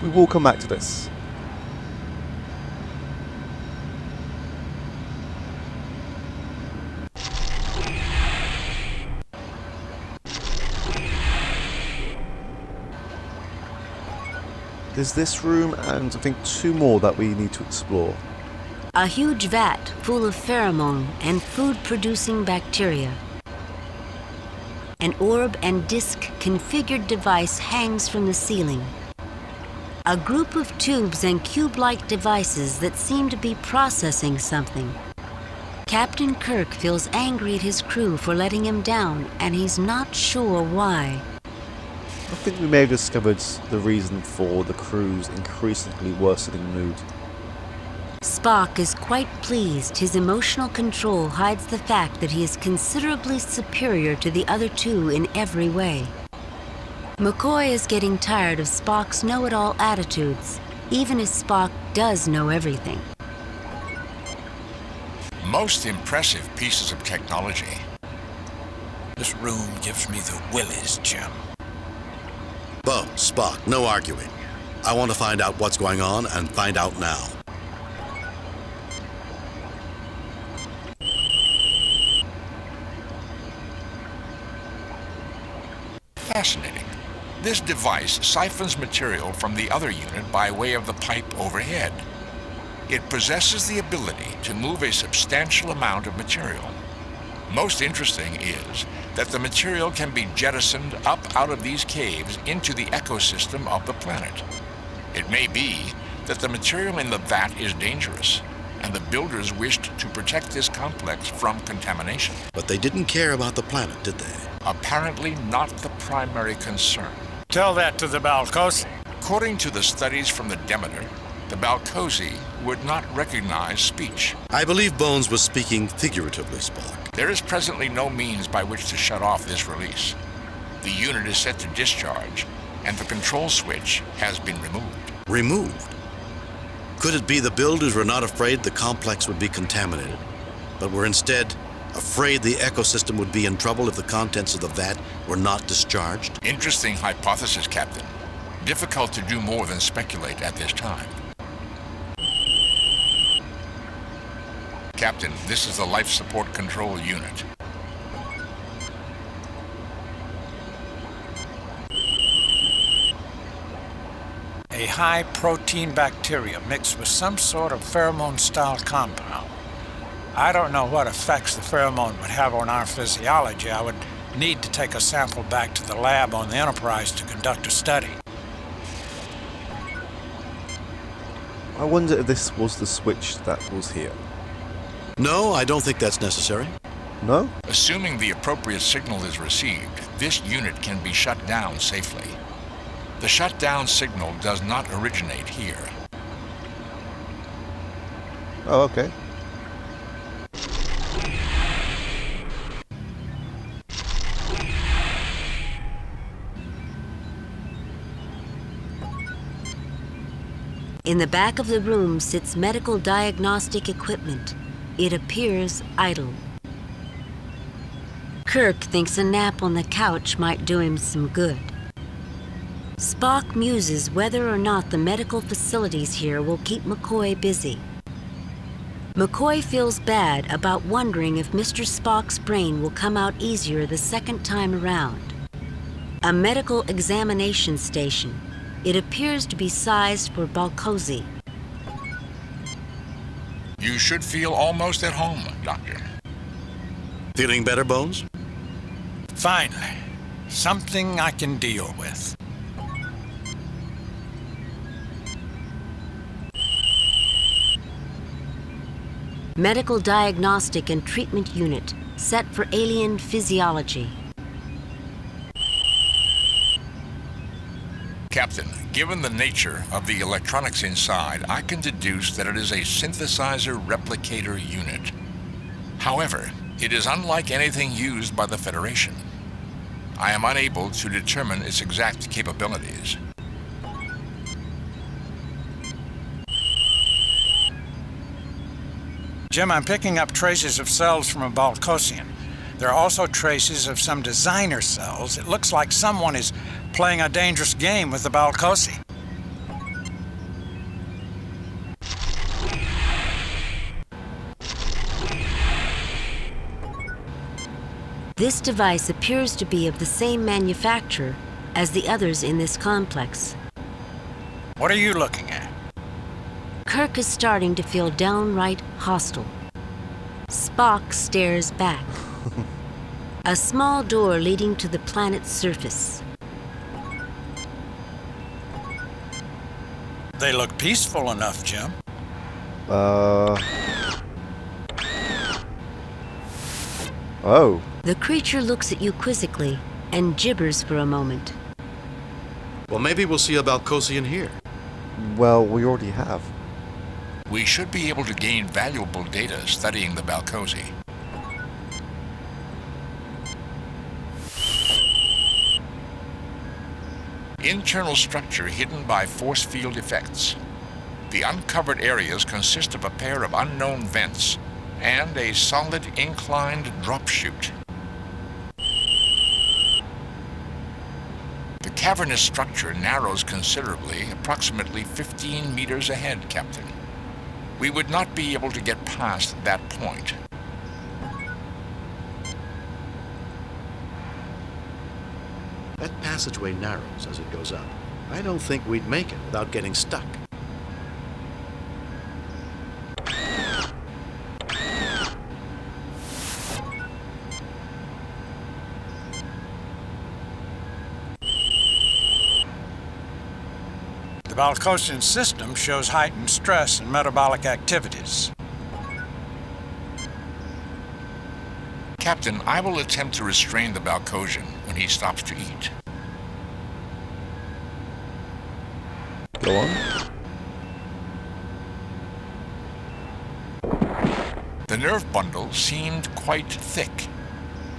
We will come back to this. There's this room and I think 2 more that we need to explore. A huge vat full of pheromone and food-producing bacteria. An orb and disc configured device hangs from the ceiling. A group of tubes and cube-like devices that seem to be processing something. Captain Kirk feels angry at his crew for letting him down, and he's not sure why. I think we may have discovered the reason for the crew's increasingly worsening mood. Spock is quite pleased. His emotional control hides the fact that he is considerably superior to the other 2 in every way. McCoy is getting tired of Spock's know-it-all attitudes, even as Spock does know everything. Most impressive pieces of technology. This room gives me the willies, Jim. Bones, Spock, no arguing. I want to find out what's going on and find out now. Fascinating. This device siphons material from the other unit by way of the pipe overhead. It possesses the ability to move a substantial amount of material. Most interesting is that the material can be jettisoned up out of these caves into the ecosystem of the planet. It may be that the material in the vat is dangerous, and the builders wished to protect this complex from contamination. But they didn't care about the planet, did they? Apparently not the primary concern. Tell that to the Balcosian. According to the studies from the Demeter, the Balcosian would not recognize speech. I believe Bones was speaking figuratively, Spock. There is presently no means by which to shut off this release. The unit is set to discharge, and the control switch has been removed. Removed? Could it be the builders were not afraid the complex would be contaminated, but were instead afraid the ecosystem would be in trouble if the contents of the vat were not discharged? Interesting hypothesis, Captain. Difficult to do more than speculate at this time. Captain, this is the life support control unit. A high-protein bacteria mixed with some sort of pheromone-style compound. I don't know what effects the pheromone would have on our physiology. I would need to take a sample back to the lab on the Enterprise to conduct a study. I wonder if this was the switch that was here. No, I don't think that's necessary. No? Assuming the appropriate signal is received, this unit can be shut down safely. The shutdown signal does not originate here. Oh, okay. In the back of the room sits medical diagnostic equipment. It appears idle. Kirk thinks a nap on the couch might do him some good. Spock muses whether or not the medical facilities here will keep McCoy busy. McCoy feels bad about wondering if Mr. Spock's brain will come out easier the second time around. A medical examination station. It appears to be sized for Balcosian. You should feel almost at home, Doctor. Feeling better, Bones? Finally, something I can deal with. Medical Diagnostic and Treatment Unit, set for alien physiology. Captain, given the nature of the electronics inside, I can deduce that it is a synthesizer replicator unit. However, it is unlike anything used by the Federation. I am unable to determine its exact capabilities. Jim, I'm picking up traces of cells from a Balcosian. There are also traces of some designer cells. It looks like someone is playing a dangerous game with the Balcosian. This device appears to be of the same manufacturer as the others in this complex. What are you looking at? Kirk is starting to feel downright hostile. Spock stares back. A small door leading to the planet's surface. They look peaceful enough, Jim. Oh. The creature looks at you quizzically and gibbers for a moment. Well, maybe we'll see a Balcosian here. Well, we already have. We should be able to gain valuable data studying the Balcosi. Internal structure hidden by force field effects. The uncovered areas consist of a pair of unknown vents and a solid inclined drop chute. The cavernous structure narrows considerably, approximately 15 meters ahead, Captain. We would not be able to get past that point. That passageway narrows as it goes up. I don't think we'd make it without getting stuck. The Balcosian system shows heightened stress and metabolic activities. Captain, I will attempt to restrain the Balcosian when he stops to eat. Go on. The nerve bundle seemed quite thick.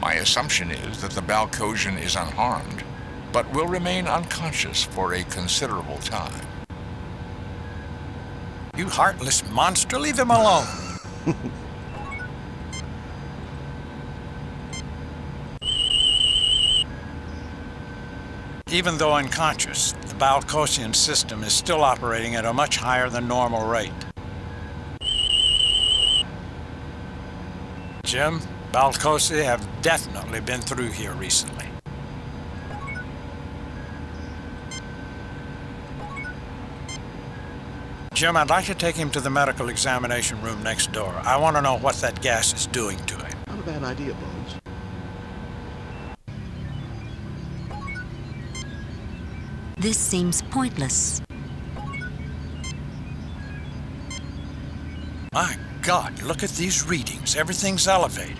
My assumption is that the Balcosian is unharmed, but will remain unconscious for a considerable time. You heartless monster, leave him alone. Even though unconscious, the Balcosian system is still operating at a much higher than normal rate. Jim, Balcosi have definitely been through here recently. Jim, I'd like to take him to the medical examination room next door. I want to know what that gas is doing to him. Not a bad idea, Bones. This seems pointless. My God, look at these readings. Everything's elevated.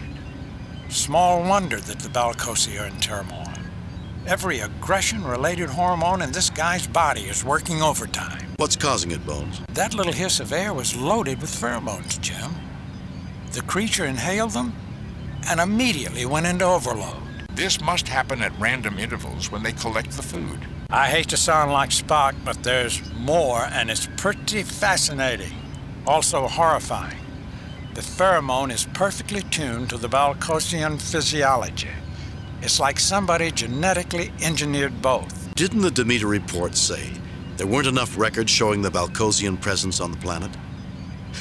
Small wonder that the Balcosi are in turmoil. Every aggression-related hormone in this guy's body is working overtime. What's causing it, Bones? That little hiss of air was loaded with pheromones, Jim. The creature inhaled them and immediately went into overload. This must happen at random intervals when they collect the food. I hate to sound like Spock, but there's more, and it's pretty fascinating. Also horrifying. The pheromone is perfectly tuned to the Balcosian physiology. It's like somebody genetically engineered both. Didn't the Demeter report say there weren't enough records showing the Balcosian presence on the planet?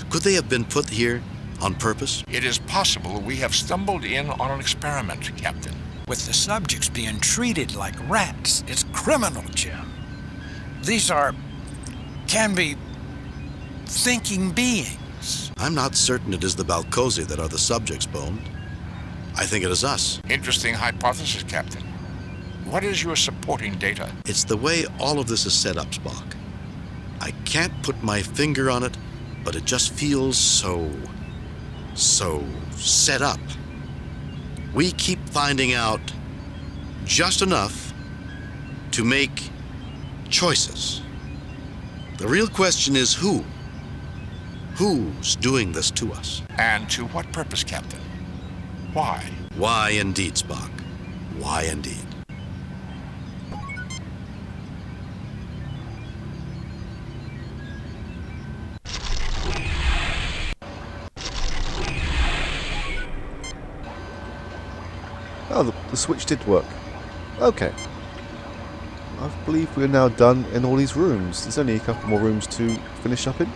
Could they have been put here on purpose? It is possible we have stumbled in on an experiment, Captain. With the subjects being treated like rats, it's criminal, Jim. These can be thinking beings. I'm not certain it is the Balcosi that are the subjects, Bone. I think it is us. Interesting hypothesis, Captain. What is your supporting data? It's the way all of this is set up, Spock. I can't put my finger on it, but it just feels so set up. We keep finding out just enough to make choices. The real question is who? Who's doing this to us? And to what purpose, Captain? Why? Why indeed, Spock. Why indeed. Oh, the switch did work. Okay. I believe we're now done in all these rooms. There's only a couple more rooms to finish up in.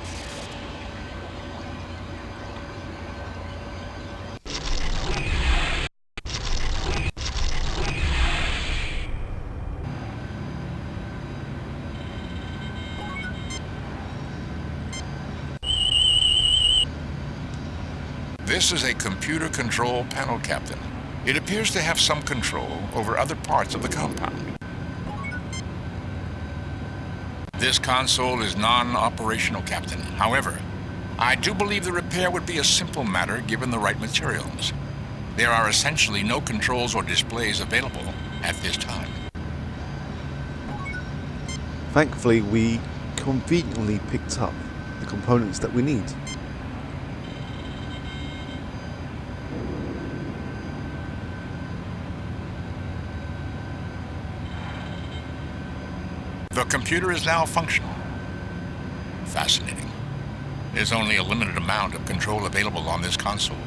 This is a computer control panel, Captain. It appears to have some control over other parts of the compound. This console is non-operational, Captain. However, I do believe the repair would be a simple matter given the right materials. There are essentially no controls or displays available at this time. Thankfully, we conveniently picked up the components that we need. The computer is now functional. Fascinating. There's only a limited amount of control available on this console.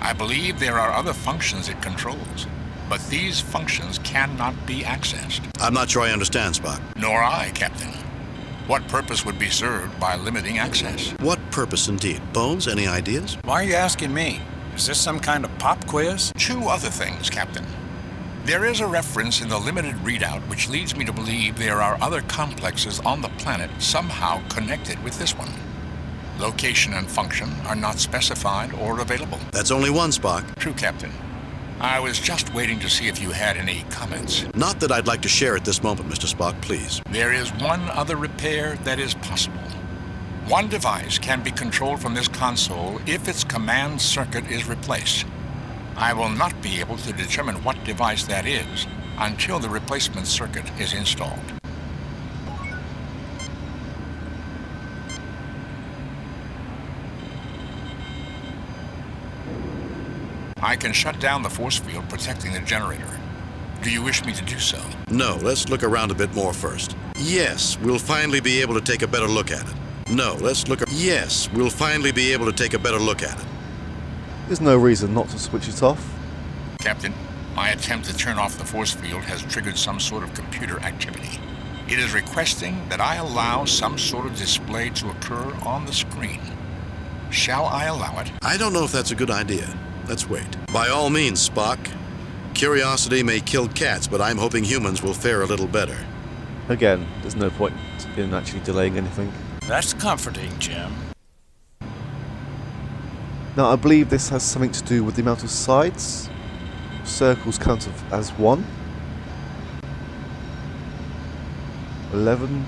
I believe there are other functions it controls, but these functions cannot be accessed. I'm not sure I understand, Spock. Nor I, Captain. What purpose would be served by limiting access? What purpose indeed? Bones, any ideas? Why are you asking me? Is this some kind of pop quiz? Two other things, Captain. There is a reference in the limited readout which leads me to believe there are other complexes on the planet somehow connected with this one. Location and function are not specified or available. That's only one, Spock. True, Captain. I was just waiting to see if you had any comments. Not that I'd like to share at this moment, Mr. Spock, please. There is one other repair that is possible. One device can be controlled from this console if its command circuit is replaced. I will not be able to determine what device that is until the replacement circuit is installed. I can shut down the force field protecting the generator. Do you wish me to do so? No, let's look around a bit more first. Yes, we'll finally be able to take a better look at it. No, let's look. Yes, we'll finally be able to take a better look at it. There's no reason not to switch it off. Captain, my attempt to turn off the force field has triggered some sort of computer activity. It is requesting that I allow some sort of display to occur on the screen. Shall I allow it? I don't know if that's a good idea. Let's wait. By all means, Spock. Curiosity may kill cats, but I'm hoping humans will fare a little better. Again, there's no point in actually delaying anything. That's comforting, Jim. Now, I believe this has something to do with the amount of sides. Circles count as 1. 11.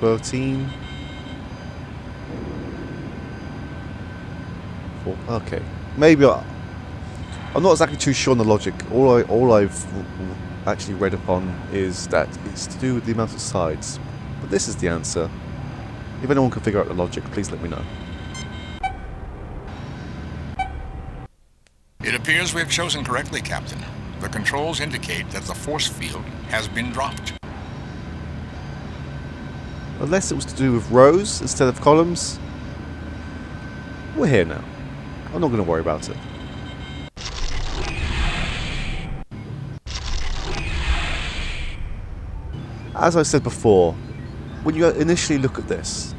13. 4. Okay. Maybe I'm not exactly too sure on the logic. All I've actually read upon is that it's to do with the amount of sides. But this is the answer. If anyone can figure out the logic, please let me know. It appears we have chosen correctly, Captain. The controls indicate that the force field has been dropped. Unless it was to do with rows instead of columns. We're here now. I'm not going to worry about it. As I said before, when you initially look at this,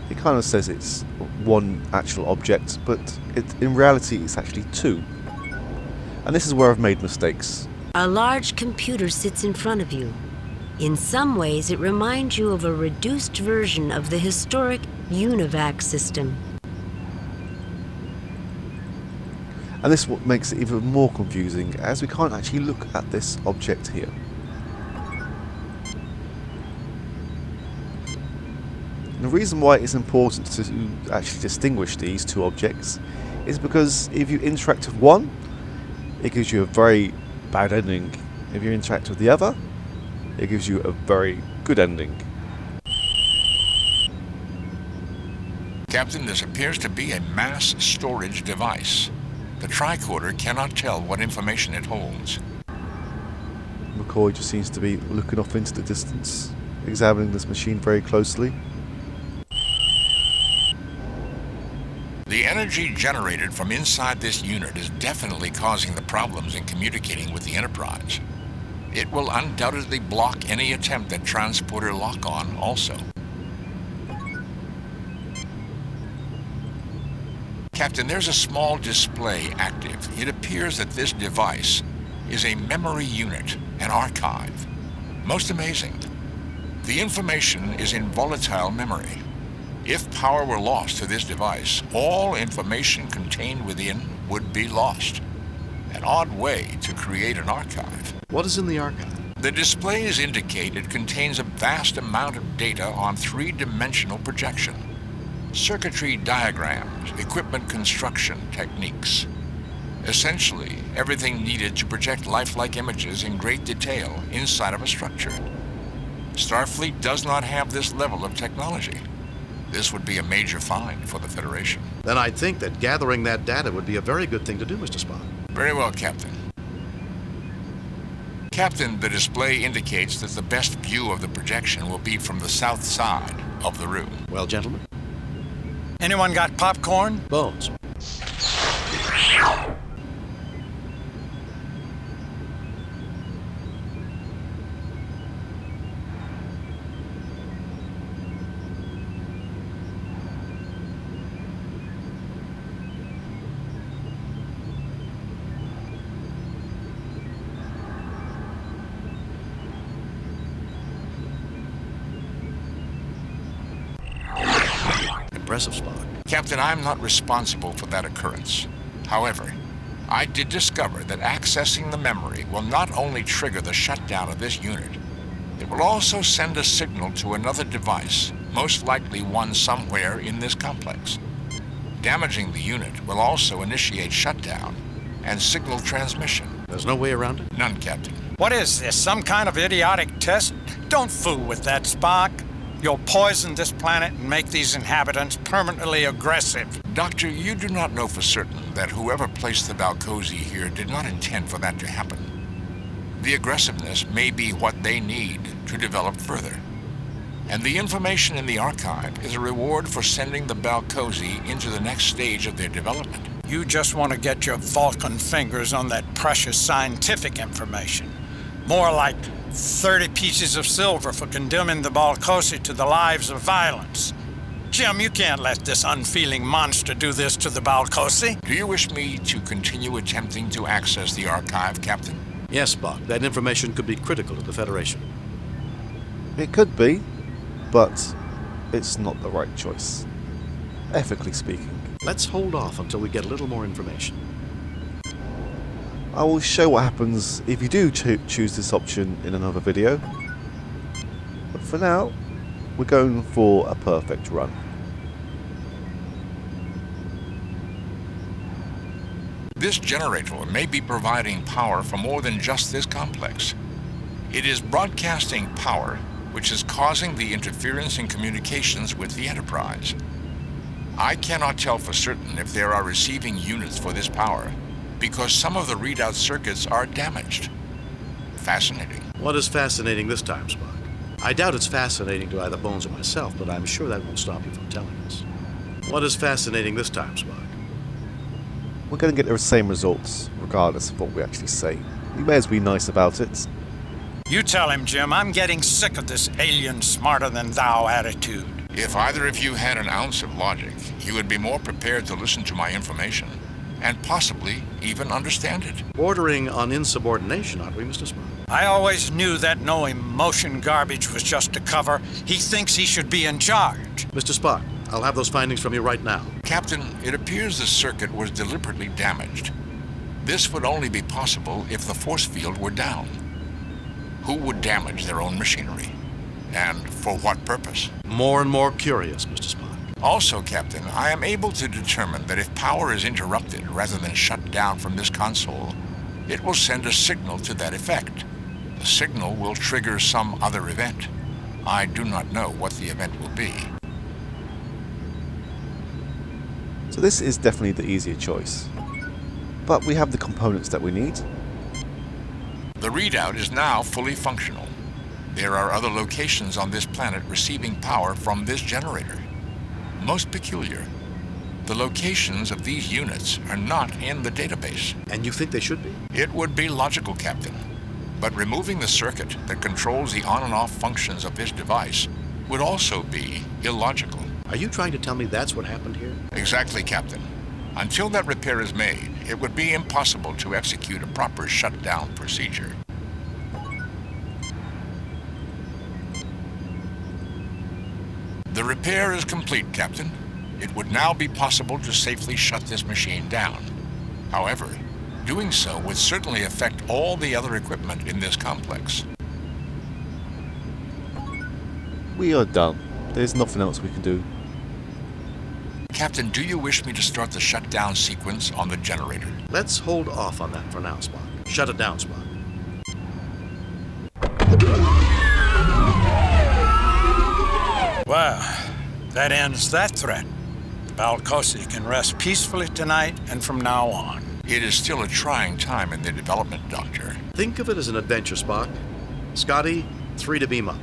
it kind of says it's one actual object, but in reality it's actually two. And this is where I've made mistakes. A large computer sits in front of you. In some ways, it reminds you of a reduced version of the historic UNIVAC system. And this is what makes it even more confusing, as we can't actually look at this object here. The reason why it's important to actually distinguish these two objects is because if you interact with one, it gives you a very bad ending. If you interact with the other, it gives you a very good ending. Captain, this appears to be a mass storage device. The tricorder cannot tell what information it holds. McCoy just seems to be looking off into the distance, examining this machine very closely. The energy generated from inside this unit is definitely causing the problems in communicating with the Enterprise. It will undoubtedly block any attempt at transporter lock-on also. Captain, there's a small display active. It appears that this device is a memory unit, an archive. Most amazing. The information is in volatile memory. If power were lost to this device, all information contained within would be lost. An odd way to create an archive. What is in the archive? The displays indicate it contains a vast amount of data on three-dimensional projection. Circuitry diagrams, equipment construction techniques. Essentially, everything needed to project lifelike images in great detail inside of a structure. Starfleet does not have this level of technology. This would be a major find for the Federation. Then I'd think that gathering that data would be a very good thing to do, Mr. Spock. Very well, Captain. Captain, the display indicates that the best view of the projection will be from the south side of the room. Well, gentlemen? Anyone got popcorn? Bones. Impressive, Spock. Captain, I'm not responsible for that occurrence. However, I did discover that accessing the memory will not only trigger the shutdown of this unit, it will also send a signal to another device, most likely one somewhere in this complex. Damaging the unit will also initiate shutdown and signal transmission. There's no way around it? None, Captain. What is this, some kind of idiotic test? Don't fool with that, Spock. You'll poison this planet and make these inhabitants permanently aggressive. Doctor, you do not know for certain that whoever placed the Balcosi here did not intend for that to happen. The aggressiveness may be what they need to develop further. And the information in the archive is a reward for sending the Balcosi into the next stage of their development. You just want to get your Vulcan fingers on that precious scientific information. More like 30 pieces of silver for condemning the Balcosi to the lives of violence. Jim, you can't let this unfeeling monster do this to the Balcosi. Do you wish me to continue attempting to access the archive, Captain? Yes, Spock. That information could be critical to the Federation. It could be, but it's not the right choice, ethically speaking. Let's hold off until we get a little more information. I will show what happens if you do choose this option in another video. But for now, we're going for a perfect run. This generator may be providing power for more than just this complex. It is broadcasting power, which is causing the interference in communications with the Enterprise. I cannot tell for certain if there are receiving units for this power, because some of the readout circuits are damaged. Fascinating. What is fascinating this time, Spock? I doubt it's fascinating to either Bones or myself, but I'm sure that won't stop you from telling us. What is fascinating this time, Spock? We're going to get the same results, regardless of what we actually say. We may as well be nice about it. You tell him, Jim. I'm getting sick of this alien smarter-than-thou attitude. If either of you had an ounce of logic, you would be more prepared to listen to my information, and possibly even understand it. Bordering on insubordination, aren't we, Mr. Spock? I always knew that no emotion garbage was just a cover. He thinks he should be in charge. Mr. Spock, I'll have those findings from you right now. Captain, it appears the circuit was deliberately damaged. This would only be possible if the force field were down. Who would damage their own machinery? And for what purpose? More and more curious, Mr. Spock. Also, Captain, I am able to determine that if power is interrupted rather than shut down from this console, it will send a signal to that effect. The signal will trigger some other event. I do not know what the event will be. So this is definitely the easier choice. But we have the components that we need. The readout is now fully functional. There are other locations on this planet receiving power from this generator. Most peculiar. The locations of these units are not in the database. And you think they should be? It would be logical, Captain. But removing the circuit that controls the on and off functions of this device would also be illogical. Are you trying to tell me that's what happened here? Exactly, Captain. Until that repair is made, it would be impossible to execute a proper shutdown procedure. The repair is complete, Captain. It would now be possible to safely shut this machine down. However, doing so would certainly affect all the other equipment in this complex. We are done. There's nothing else we can do. Captain, do you wish me to start the shutdown sequence on the generator? Let's hold off on that for now, Spock. Shut it down, Spock. Well, that ends that threat. Balcosian can rest peacefully tonight and from now on. It is still a trying time in their development, Doctor. Think of it as an adventure, Spock. Scotty, 3 to beam up.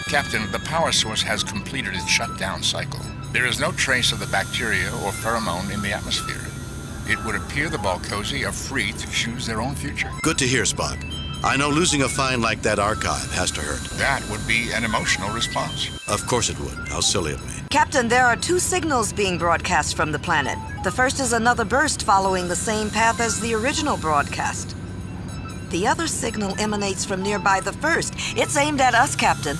Captain, the power source has completed its shutdown cycle. There is no trace of the bacteria or pheromone in the atmosphere. It would appear the Balcosi are free to choose their own future. Good to hear, Spock. I know losing a find like that archive has to hurt. That would be an emotional response. Of course it would. How silly of me. Captain, there are 2 signals being broadcast from the planet. The first is another burst following the same path as the original broadcast. The other signal emanates from nearby the first. It's aimed at us, Captain.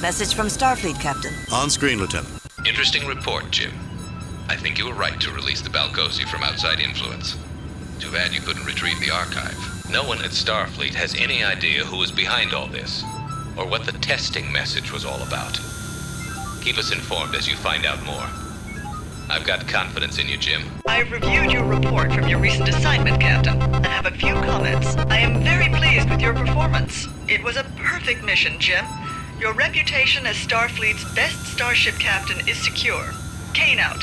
Message from Starfleet, Captain. On screen, Lieutenant. Interesting report, Jim. I think you were right to release the Balcosi from outside influence. Too bad you couldn't retrieve the archive. No one at Starfleet has any idea who was behind all this, or what the testing message was all about. Keep us informed as you find out more. I've got confidence in you, Jim. I've reviewed your report from your recent assignment, Captain, and have a few comments. I am very pleased with your performance. It was a perfect mission, Jim. Your reputation as Starfleet's best starship captain is secure. Kane out.